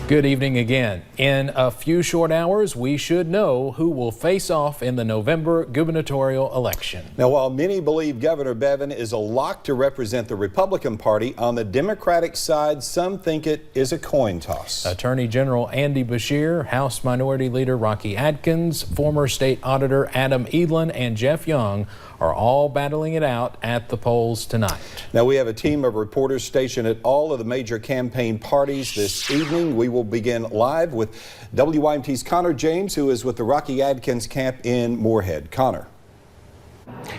Good evening again. In a few short hours, we should know who will face off in the November gubernatorial election. Now, while many believe Governor Bevin is a lock to represent the Republican Party, on the Democratic side, some think it is a coin toss. Attorney General Andy Beshear, House Minority Leader Rocky Adkins, former State Auditor Adam Edelen, and Jeff Young are all battling it out at the polls tonight. Now, we have a team of reporters stationed at all of the major campaign parties this evening. We will begin live with WYMT's Connor James, who is with the Rocky Adkins camp in Moorhead. Connor.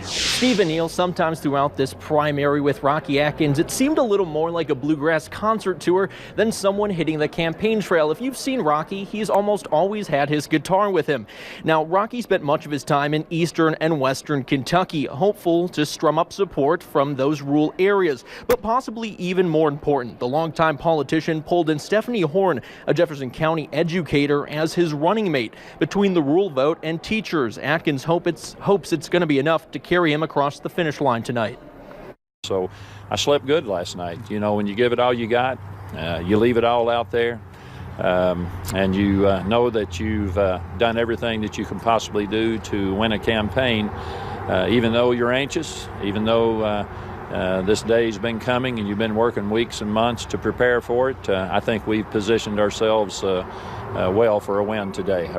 Steve and Neil, sometimes throughout this primary with Rocky Adkins, it seemed a little more like a bluegrass concert tour than someone hitting the campaign trail. If you've seen Rocky, he's almost always had his guitar with him. Now, Rocky spent much of his time in eastern and western Kentucky, hopeful to strum up support from those rural areas. But possibly even more important, the longtime politician pulled in Stephanie Horn, a Jefferson County educator, as his running mate. Between the rural vote and teachers, Adkins hopes it's going to be enough to carry him across the finish line tonight. So I slept good last night. You know, when you give it all you got, you leave it all out there, and you know that you've done everything that you can possibly do to win a campaign, even though you're anxious, even though this day's been coming and you've been working weeks and months to prepare for it. I think we've positioned ourselves well for a win today.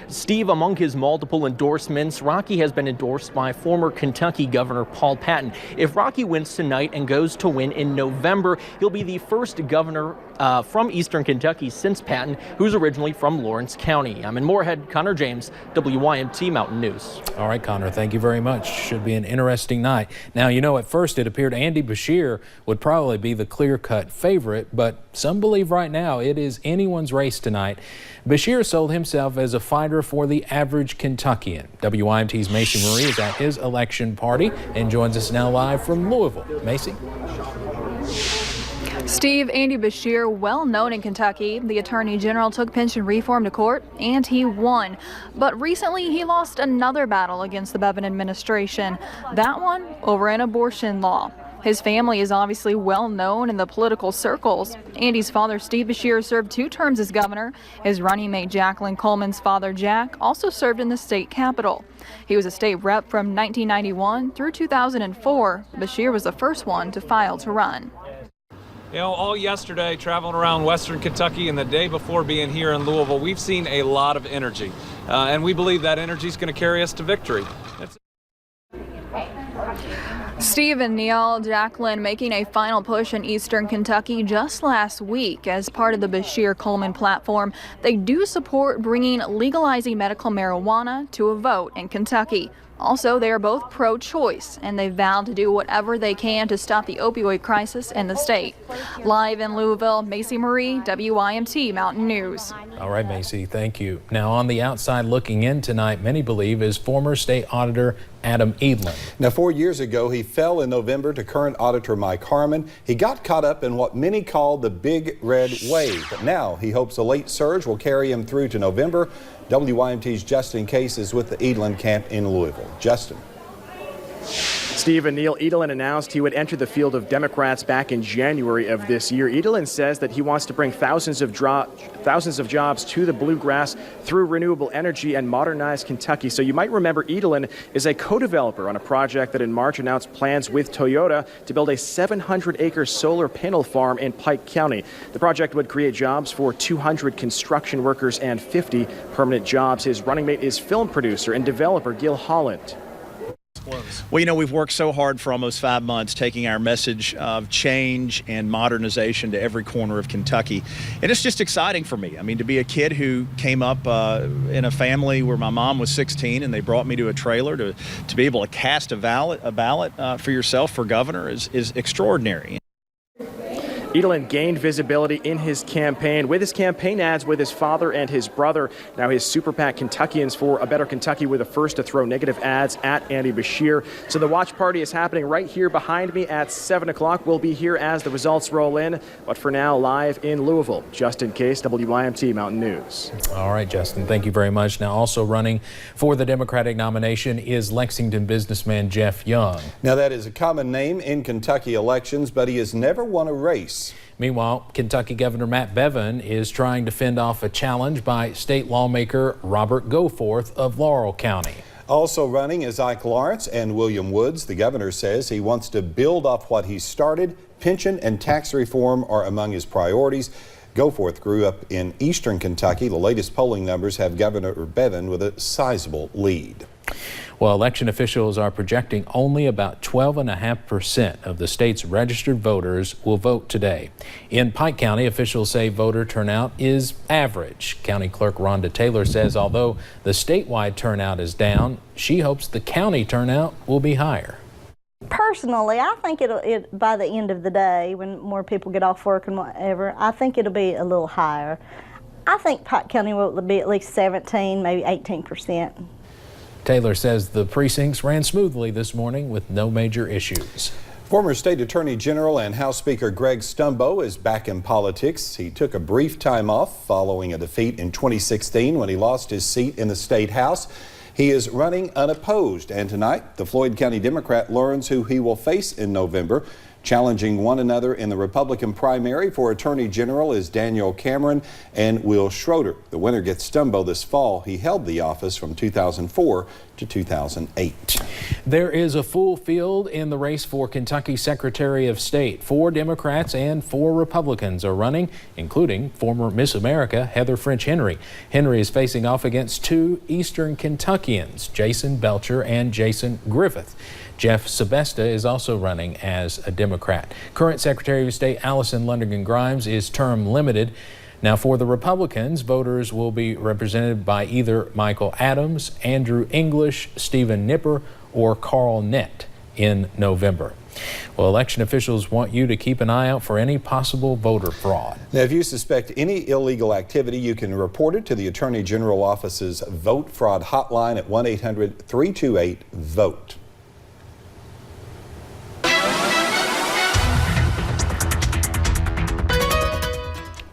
Steve, among his multiple endorsements, Rocky has been endorsed by former Kentucky Governor Paul Patton. If Rocky wins tonight and goes to win in November, he'll be the first governor from eastern Kentucky since Patton, who's originally from Lawrence County. I'm in Moorhead. Connor James, WYMT Mountain News. All right, Connor, thank you very much. Should be an interesting night. Now, you know, at first it appeared Andy Beshear would probably be the clear-cut favorite, but some believe right now it is anyone's race tonight. Beshear sold himself as a fighter for the average Kentuckian. WYMT's Macy Marie is at his election party and joins us now live from Louisville. Macy? Steve, Andy Beshear, well known in Kentucky. The Attorney General took pension reform to court and he won. But recently he lost another battle against the Bevin administration, that one over an abortion law. His family is obviously well known in the political circles. Andy's father, Steve Beshear, served 2 terms as governor. His running mate, Jacqueline Coleman's father, Jack, also served in the state capitol. He was a state rep from 1991 through 2004. Beshear was the first one to file to run. You know, all yesterday, traveling around western Kentucky and the day before being here in Louisville, we've seen a lot of energy. And we believe that energy is going to carry us to victory. Steve and Neil, Jacqueline making a final push in eastern Kentucky just last week as part of the Beshear-Coleman platform. They do support bringing legalizing medical marijuana to a vote in Kentucky. Also, they are both pro-choice, and they vowed to do whatever they can to stop the opioid crisis in the state. Live in Louisville, Macy Marie, WYMT Mountain News. All right, Macy, thank you. Now, on the outside looking in tonight, many believe is former state auditor Adam Edelen. Now, 4 years ago, he fell in November to current auditor Mike Harmon. He got caught up in what many call the big red wave, but now he hopes a late surge will carry him through to November. WYMT's Justin Case is with the Edelen camp in Louisville. Justin. Steve and Neil, Edelen announced he would enter the field of Democrats back in January of this year. Edelen says that he wants to bring thousands of jobs to the bluegrass through renewable energy and modernize Kentucky. So you might remember Edelen is a co-developer on a project that in March announced plans with Toyota to build a 700-acre solar panel farm in Pike County. The project would create jobs for 200 construction workers and 50 permanent jobs. His running mate is film producer and developer Gil Holland. Well, you know, we've worked so hard for almost 5 months taking our message of change and modernization to every corner of Kentucky. And it's just exciting for me. I mean, to be a kid who came up in a family where my mom was 16 and they brought me to a trailer to be able to cast a ballot for yourself for governor is extraordinary. Edelen gained visibility in his campaign with his campaign ads with his father and his brother. Now his Super PAC Kentuckians for a Better Kentucky were the first to throw negative ads at Andy Beshear. So the watch party is happening right here behind me at 7 o'clock. We'll be here as the results roll in. But for now, live in Louisville, Justin Case, WYMT Mountain News. All right, Justin, thank you very much. Now also running for the Democratic nomination is Lexington businessman Jeff Young. Now that is a common name in Kentucky elections, but he has never won a race. race. Meanwhile, Kentucky Governor Matt Bevin is trying to fend off a challenge by state lawmaker Robert Goforth of Laurel County. Also running is Ike Lawrence and William Woods. The governor says he wants to build off what he started. Pension and tax reform are among his priorities. Goforth grew up in eastern Kentucky. The latest polling numbers have Governor Bevin with a sizable lead. Well, election officials are projecting only about 12.5% of the state's registered voters will vote today. In Pike County, officials say voter turnout is average. County Clerk Rhonda Taylor says although the statewide turnout is down, she hopes the county turnout will be higher. Personally, I think by the end of the day, when more people get off work and whatever, I think it'll be a little higher. I think Pike County will be at least 17, maybe 18%. Taylor says the precincts ran smoothly this morning with no major issues. Former State Attorney General and House Speaker Greg Stumbo is back in politics. He took a brief time off following a defeat in 2016 when he lost his seat in the State House. He is running unopposed, and tonight the Floyd County Democrat learns who he will face in November. Challenging one another in the Republican primary for Attorney General is Daniel Cameron and Will Schroeder. The winner gets Stumbo this fall. He held the office from 2004 to 2008. There is a full field in the race for Kentucky Secretary of State. 4 Democrats and 4 Republicans are running, including former Miss America Heather French Henry. Henry is facing off against 2 Eastern Kentuckians, Jason Belcher and Jason Griffith. Jeff Sebesta is also running as a Democrat. Current Secretary of State Allison Lundergan Grimes is term limited. Now for the Republicans, voters will be represented by either Michael Adams, Andrew English, Stephen Nipper, or Carl Nett in November. Well, election officials want you to keep an eye out for any possible voter fraud. Now, if you suspect any illegal activity, you can report it to the Attorney General Office's Vote Fraud Hotline at 1-800-328-VOTE.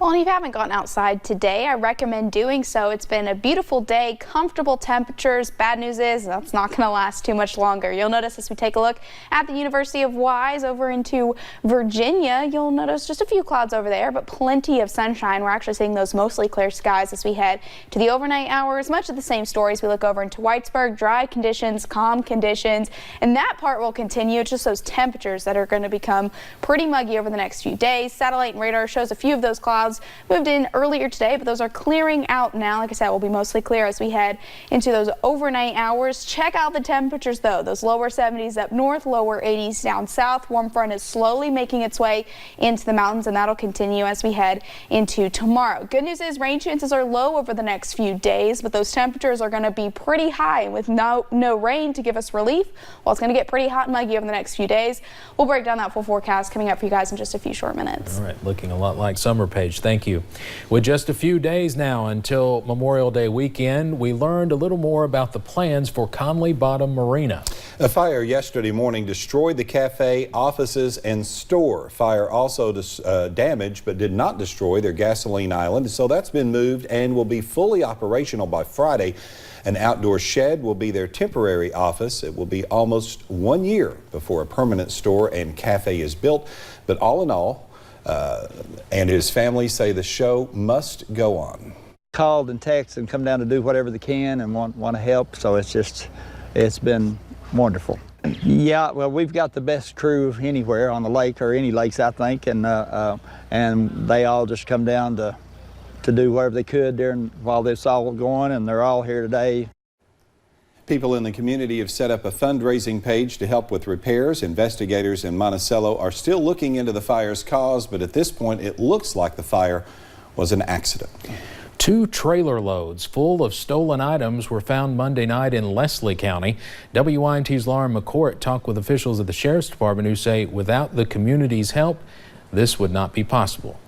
Well, if you haven't gone outside today, I recommend doing so. It's been a beautiful day, comfortable temperatures. Bad news is that's not going to last too much longer. You'll notice as we take a look at the University of Wise over into Virginia, you'll notice just a few clouds over there, but plenty of sunshine. We're actually seeing those mostly clear skies as we head to the overnight hours. Much of the same stories. We look over into Whitesburg, dry conditions, calm conditions, and that part will continue. It's just those temperatures that are going to become pretty muggy over the next few days. Satellite and radar shows a few of those clouds moved in earlier today, but those are clearing out now. Like I said, will be mostly clear as we head into those overnight hours. Check out the temperatures though. Those lower 70s up north, lower 80s down south. Warm front is slowly making its way into the mountains, and that'll continue as we head into tomorrow. Good news is rain chances are low over the next few days, but those temperatures are going to be pretty high, and with no rain to give us relief, well, it's going to get pretty hot and muggy over the next few days. We'll break down that full forecast coming up for you guys in just a few short minutes. All right, looking a lot like Summer Page. Thank you. With just a few days now until Memorial Day weekend, we learned a little more about the plans for Conley Bottom Marina. A fire yesterday morning destroyed the cafe, offices, and store. Fire also damaged but did not destroy their gasoline island, so that's been moved and will be fully operational by Friday. An outdoor shed will be their temporary office. It will be almost 1 year before a permanent store and cafe is built, but all in all, and his family say the show must go on. Called and texted and come down to do whatever they can and want to help, so it's been wonderful. Yeah, well, we've got the best crew anywhere on the lake, or any lakes, I think, and they all just come down to do whatever they could while this all going, and they're all here today. People in the community have set up a fundraising page to help with repairs. Investigators in Monticello are still looking into the fire's cause, but at this point it looks like the fire was an accident. 2 trailer loads full of stolen items were found Monday night in Leslie County. WYNT's Lauren McCourt talked with officials at the Sheriff's Department who say without the community's help, this would not be possible.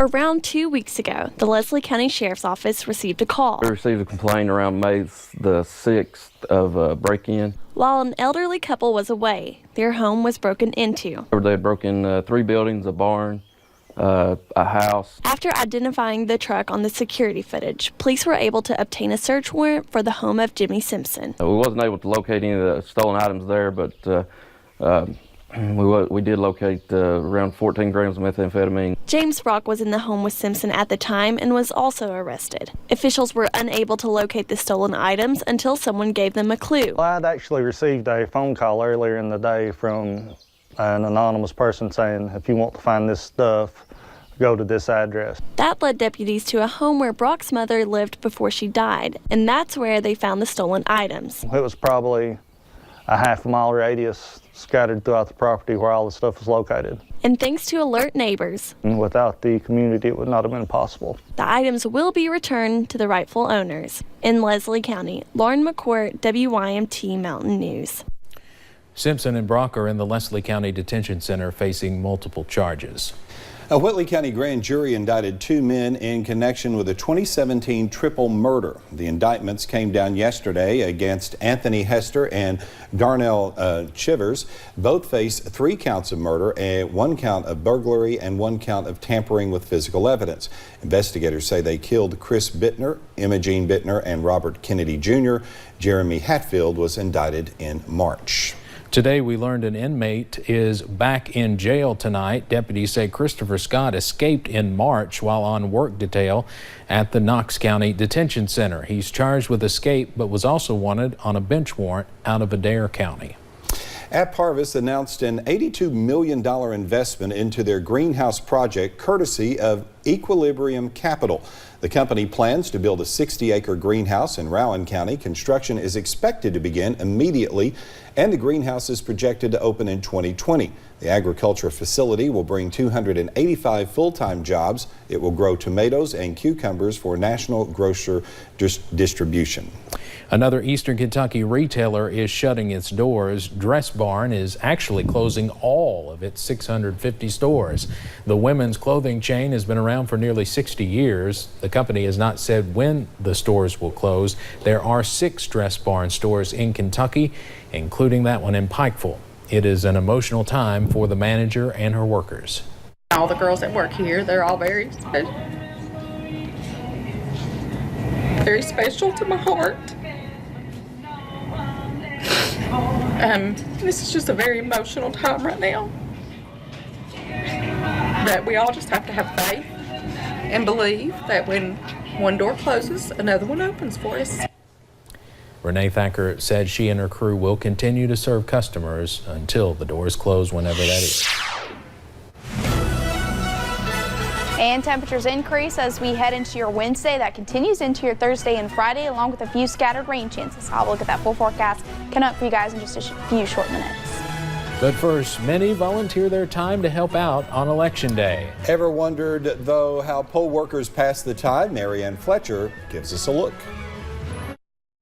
Around 2 weeks ago, the Leslie County Sheriff's Office received a call. We received a complaint around May the 6th of a break-in. While an elderly couple was away, their home was broken into. They had broken 3 buildings, a barn, a house. After identifying the truck on the security footage, police were able to obtain a search warrant for the home of Jimmy Simpson. We wasn't able to locate any of the stolen items there, but We did locate around 14 grams of methamphetamine. James Brock was in the home with Simpson at the time and was also arrested. Officials were unable to locate the stolen items until someone gave them a clue. Well, I'd actually received a phone call earlier in the day from an anonymous person saying, if you want to find this stuff, go to this address. That led deputies to a home where Brock's mother lived before she died, and that's where they found the stolen items. It was probably a half-mile radius scattered throughout the property where all the stuff was located. And thanks to alert neighbors, And without the community, it would not have been possible. the items will be returned to the rightful owners. In Leslie County, Lauren McCourt, WYMT Mountain News. Simpson and Brock are in the Leslie County Detention Center facing multiple charges. A Whitley County grand jury indicted 2 men in connection with a 2017 triple murder. The indictments came down yesterday against Anthony Hester and Darnell Chivers. Both face 3 counts of murder, 1 count of burglary, and 1 count of tampering with physical evidence. Investigators say they killed Chris Bittner, Imogene Bittner, and Robert Kennedy Jr. Jeremy Hatfield was indicted in March. Today we learned an inmate is back in jail tonight. Deputies say Christopher Scott escaped in March while on work detail at the Knox County Detention Center. He's charged with escape but was also wanted on a bench warrant out of Adair County. App Harvest announced an $82 million investment into their greenhouse project courtesy of Equilibrium Capital. The company plans to build a 60-acre greenhouse in Rowan County. Construction is expected to begin immediately, and the greenhouse is projected to open in 2020. The agriculture facility will bring 285 full-time jobs. It will grow tomatoes and cucumbers for national grocer distribution. Another Eastern Kentucky retailer is shutting its doors. Dress Barn is actually closing all of its 650 stores. The women's clothing chain has been around for nearly 60 years. The company has not said when the stores will close. There are 6 Dress Barn stores in Kentucky, including that one in Pikeville. It is an emotional time for the manager and her workers. All the girls that work here, they're all very special to my heart. This is just a very emotional time right now. That we all just have to have faith and believe that when one door closes, another one opens for us. Renee Thacker said she and her crew will continue to serve customers until the doors close, whenever that is. And temperatures increase as we head into your Wednesday. That continues into your Thursday and Friday, along with a few scattered rain chances. I'll look at that full forecast coming up for you guys in just a few short minutes. But first, many volunteer their time to help out on Election Day. Ever wondered, though, how poll workers pass the time? Marianne Fletcher gives us a look.